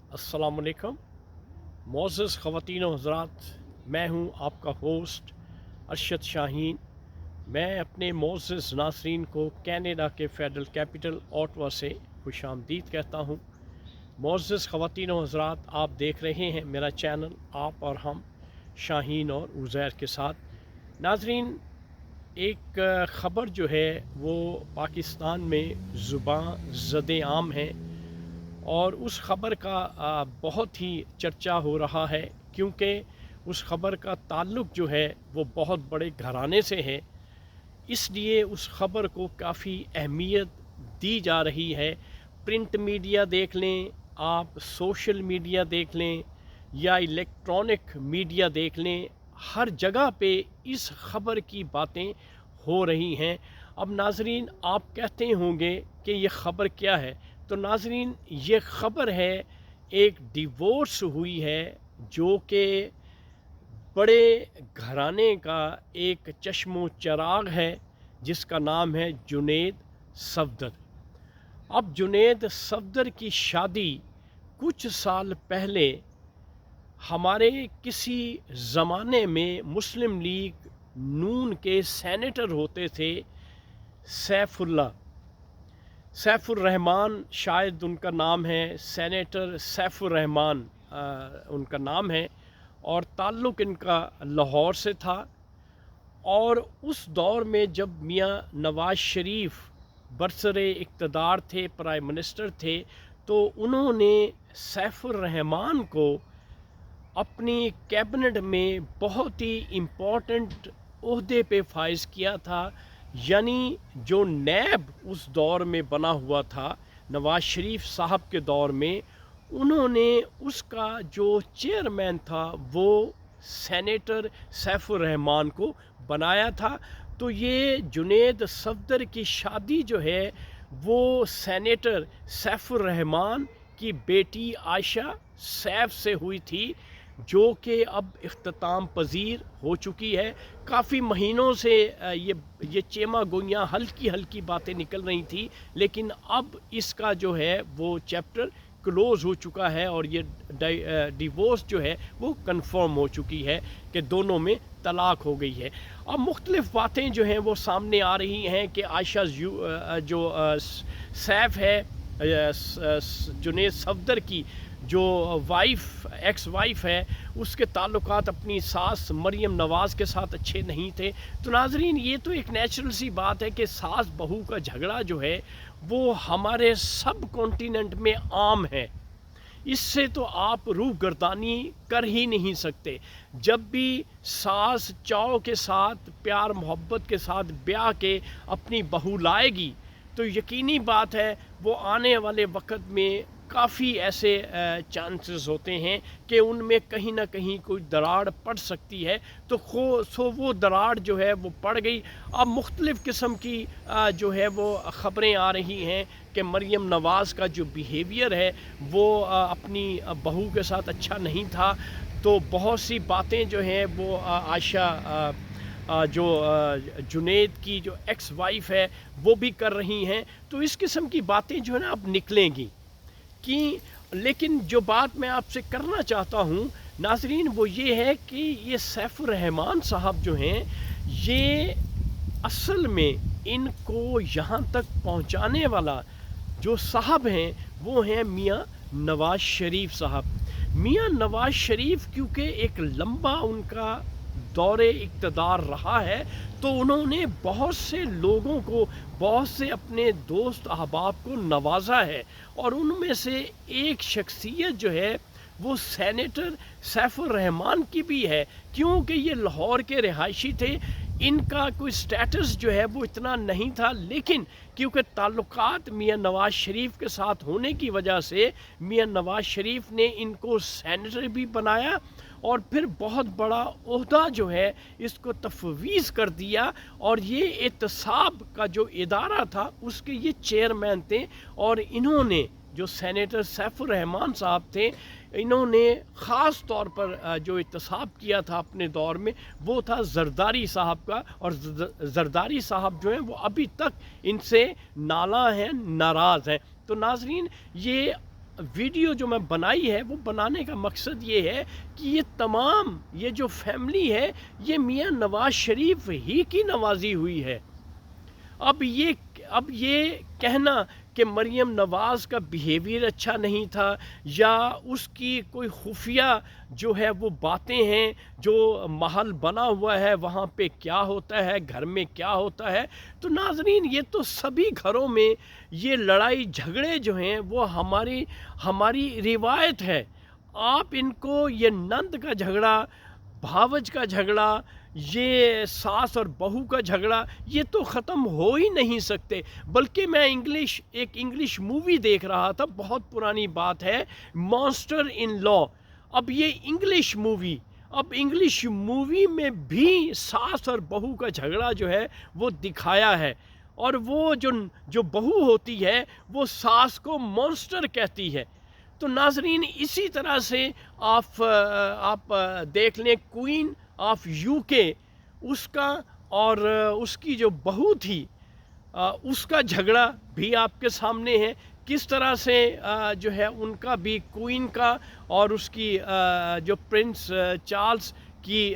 अस्सलामुअलैकुम मोअज़्ज़ज़ ख़वातीन व हज़रात, मैं हूँ आपका होस्ट अरशद शाहीन। मैं अपने मोअज़्ज़ज़ नाज़रीन को कनाडा के फेडरल कैपिटल ओटावा से खुशामदीद कहता हूँ। मोअज़्ज़ज़ ख़वातीन व हज़रात, आप देख रहे हैं मेरा चैनल आप और हम शाहीन और उज़ैर के साथ। नाज़रीन, एक ख़बर जो है वो पाकिस्तान में ज़ुबान ज़द-ए-आम है और उस ख़बर का बहुत ही चर्चा हो रहा है, क्योंकि उस ख़बर का ताल्लुक़ जो है वो बहुत बड़े घराने से है। इसलिए उस ख़बर को काफ़ी अहमियत दी जा रही है। प्रिंट मीडिया देख लें आप, सोशल मीडिया देख लें या इलेक्ट्रॉनिक मीडिया देख लें, हर जगह पे इस ख़बर की बातें हो रही हैं। अब नाज़रीन, आप कहते होंगे कि ये ख़बर क्या है? तो नाज़रीन, ये ख़बर है, एक डिवोर्स हुई है जो कि बड़े घराने का एक चश्मो चराग है, जिसका नाम है जुनैद सफदर। अब जुनैद सफदर की शादी कुछ साल पहले हमारे किसी ज़माने में मुस्लिम लीग नून के सेनेटर होते थे सैफुल्ला सैफुर रहमान, शायद उनका नाम है, सेनेटर सैफुर रहमान उनका नाम है, और ताल्लुक़ इनका लाहौर से था। और उस दौर में जब मियाँ नवाज़ शरीफ बरसरे इक़्तिदार थे, प्राइम मिनिस्टर थे, तो उन्होंने सैफुर रहमान को अपनी कैबिनेट में बहुत ही इम्पोर्टेंट ओहदे पे फाइज किया था। यानी जो नैब उस दौर में बना हुआ था नवाज़ शरीफ साहब के दौर में, उन्होंने उसका जो चेयरमैन था वो सेनेटर सैफुर रहमान को बनाया था। तो ये जुनैद सफदर की शादी जो है वो सेनेटर सैफुर रहमान की बेटी आयशा सैफ से हुई थी, जो कि अब इख्तिताम पजीर हो चुकी है। काफ़ी महीनों से ये चेमा गोइयाँ हल्की हल्की बातें निकल रही थी, लेकिन अब इसका जो है वो चैप्टर क्लोज़ हो चुका है और ये डिवोर्स जो है वो कंफर्म हो चुकी है कि दोनों में तलाक हो गई है। अब मुख्तलिफ़ बातें जो हैं वो सामने आ रही हैं कि आयशा जो सैफ है, जुनैद सफदर की जो एक्स वाइफ है, उसके ताल्लुकात अपनी सास मरियम नवाज़ के साथ अच्छे नहीं थे। तो नाज़रीन, ये तो एक नेचुरल सी बात है कि सास बहू का झगड़ा जो है वो हमारे सब कॉन्टिनेंट में आम है। इससे तो आप रूह गर्दानी कर ही नहीं सकते। जब भी सास चाव के साथ, प्यार मोहब्बत के साथ ब्याह के अपनी बहू लाएगी, तो यकीनी बात है वो आने वाले वक्त में काफ़ी ऐसे चांसेस होते हैं कि उनमें कहीं ना कहीं कोई दरार पड़ सकती है। तो वो दरार जो है वो पड़ गई। अब मुख्तलिफ़ किस्म की जो है वो ख़बरें आ रही हैं कि मरियम नवाज़ का जो बिहेवियर है वो अपनी बहू के साथ अच्छा नहीं था। तो बहुत सी बातें जो हैं वो आयशा जो जुनैद की जो एक्स वाइफ है वो भी कर रही हैं। तो इस किस्म की बातें जो है ना अब निकलेंगी कि, लेकिन जो बात मैं आपसे करना चाहता हूँ नाज़रीन वो ये है कि ये सैफुर रहमान साहब जो हैं, ये असल में इनको यहाँ तक पहुँचाने वाला जो साहब हैं वो हैं मियाँ नवाज़ शरीफ साहब। मियाँ नवाज़ शरीफ क्योंकि एक लंबा उनका दौरे इक़्तिदार रहा है, तो उन्होंने बहुत से लोगों को, बहुत से अपने दोस्त अहबाब को नवाजा है। और उनमें से एक शख्सियत जो है वो सेनेटर सैफुर रहमान की भी है, क्योंकि ये लाहौर के रिहायशी थे। इनका कोई स्टेटस जो है वो इतना नहीं था, लेकिन क्योंकि ताल्लुकात मियाँ नवाज़ शरीफ के साथ होने की वजह से मियाँ नवाज़ शरीफ ने इनको सेनेटर भी बनाया और फिर बहुत बड़ा ओहदा जो है इसको तफवीज़ कर दिया। और ये एहतसाब का जो इदारा था उसके ये चेयरमैन थे। और इन्होंने, जो सेनेटर सैफुर रहमान साहब थे, इन्होंने ख़ास तौर पर जो एहतसाब किया था अपने दौर में वो था जरदारी साहब का। और जरदारी साहब जो हैं वो अभी तक इनसे नाला हैं, नाराज़ हैं। तो नाज़रीन, ये वीडियो जो मैं बनाई है वो बनाने का मकसद ये है कि ये तमाम ये जो फैमिली है ये मियाँ नवाज़ शरीफ ही की नवाजी हुई है। अब ये कहना कि मरीम नवाज़ का बिहेवियर अच्छा नहीं था या उसकी कोई खुफिया जो है वो बातें हैं, जो महल बना हुआ है वहाँ पे क्या होता है, घर में क्या होता है, तो नाज़रीन ये तो सभी घरों में ये लड़ाई झगड़े जो हैं वो हमारी रिवायत है। आप इनको ये नंद का झगड़ा, भावज का झगड़ा, ये सास और बहू का झगड़ा, ये तो ख़त्म हो ही नहीं सकते। बल्कि मैं एक इंग्लिश मूवी देख रहा था, बहुत पुरानी बात है, मॉन्स्टर इन लॉ। अब इंग्लिश मूवी में भी सास और बहू का झगड़ा जो है वो दिखाया है, और वो जो बहू होती है वो सास को मॉन्स्टर कहती है। तो नाज़रीन इसी तरह से आप देख लें, क्वीन ऑफ यूके, उसका और उसकी जो बहू थी उसका झगड़ा भी आपके सामने है। किस तरह से जो है उनका भी, क्वीन का और उसकी जो प्रिंस चार्ल्स की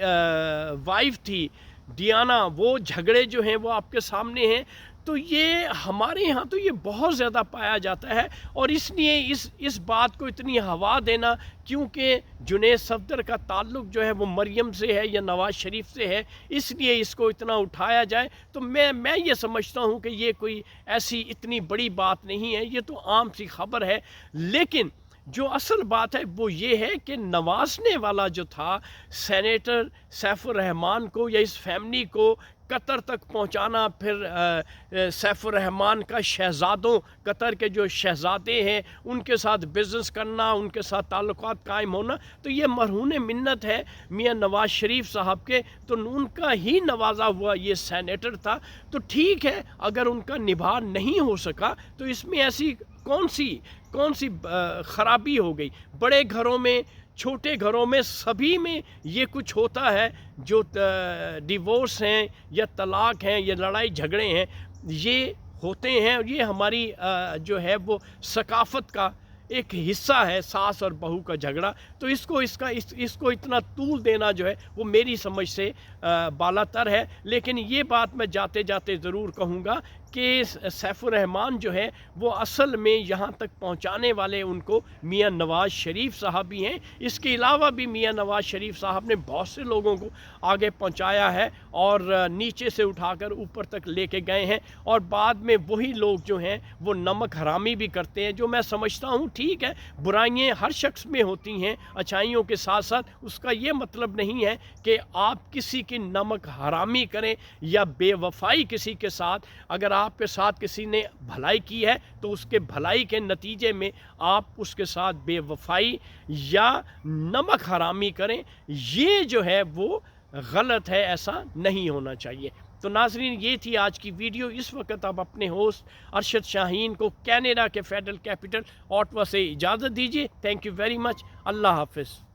वाइफ थी डियाना, वो झगड़े जो हैं वो आपके सामने हैं। तो ये हमारे यहाँ तो ये बहुत ज़्यादा पाया जाता है, और इसलिए इस बात को इतनी हवा देना, क्योंकि जुनैद सफदर का ताल्लुक़ जो है वो मरियम से है या नवाज़ शरीफ से है, इसलिए इसको इतना उठाया जाए। तो मैं ये समझता हूँ कि ये कोई ऐसी इतनी बड़ी बात नहीं है, ये तो आम सी खबर है। लेकिन जो असल बात है वो ये है कि नवाजने वाला जो था सेनेटर सैफुर रहमान को या इस फैमिली को कतर तक पहुंचाना, फिर सैफुर रहमान का शहज़ादों, कतर के जो शहज़ादे हैं उनके साथ बिज़नेस करना, उनके साथ ताल्लुकात कायम होना, तो ये मरहून मिन्नत है मियाँ नवाज़ शरीफ साहब के। तो उनका ही नवाजा हुआ ये सेनेटर था। तो ठीक है, अगर उनका निभा नहीं हो सका तो इसमें ऐसी कौन सी ख़राबी हो गई। बड़े घरों में, छोटे घरों में, सभी में ये कुछ होता है। जो डिवोर्स हैं या तलाक हैं या लड़ाई झगड़े हैं, ये होते हैं। ये हमारी जो है वो सकाफ़त का एक हिस्सा है, सास और बहू का झगड़ा। तो इसको इतना तूल देना जो है वो मेरी समझ से बालातर है। लेकिन ये बात मैं जाते जाते ज़रूर कहूँगा कि सैफुर रहमान जो है वो असल में यहाँ तक पहुँचाने वाले उनको मियाँ नवाज़ शरीफ साहब भी हैं। इसके अलावा भी मियाँ नवाज़ शरीफ साहब ने बहुत से लोगों को आगे पहुँचाया है और नीचे से उठाकर ऊपर तक लेके गए हैं, और बाद में वही लोग जो हैं वो नमक हरामी भी करते हैं। जो मैं समझता हूँ ठीक है, बुराइयाँ हर शख्स में होती हैं, अच्छाइयों के साथ साथ। उसका ये मतलब नहीं है कि आप किसी की नमक हरामी करें या बेवफाई किसी के साथ। अगर आपके साथ किसी ने भलाई की है तो उसके भलाई के नतीजे में आप उसके साथ बेवफाई या नमक हरामी करें, ये जो है वो गलत है, ऐसा नहीं होना चाहिए। तो नाज़रीन ये थी आज की वीडियो। इस वक्त आप अपने होस्ट अरशद शाहीन को कनाडा के फेडरल कैपिटल ऑटवा से इजाज़त दीजिए। Thank you very much. अल्लाह हाफ़िज़।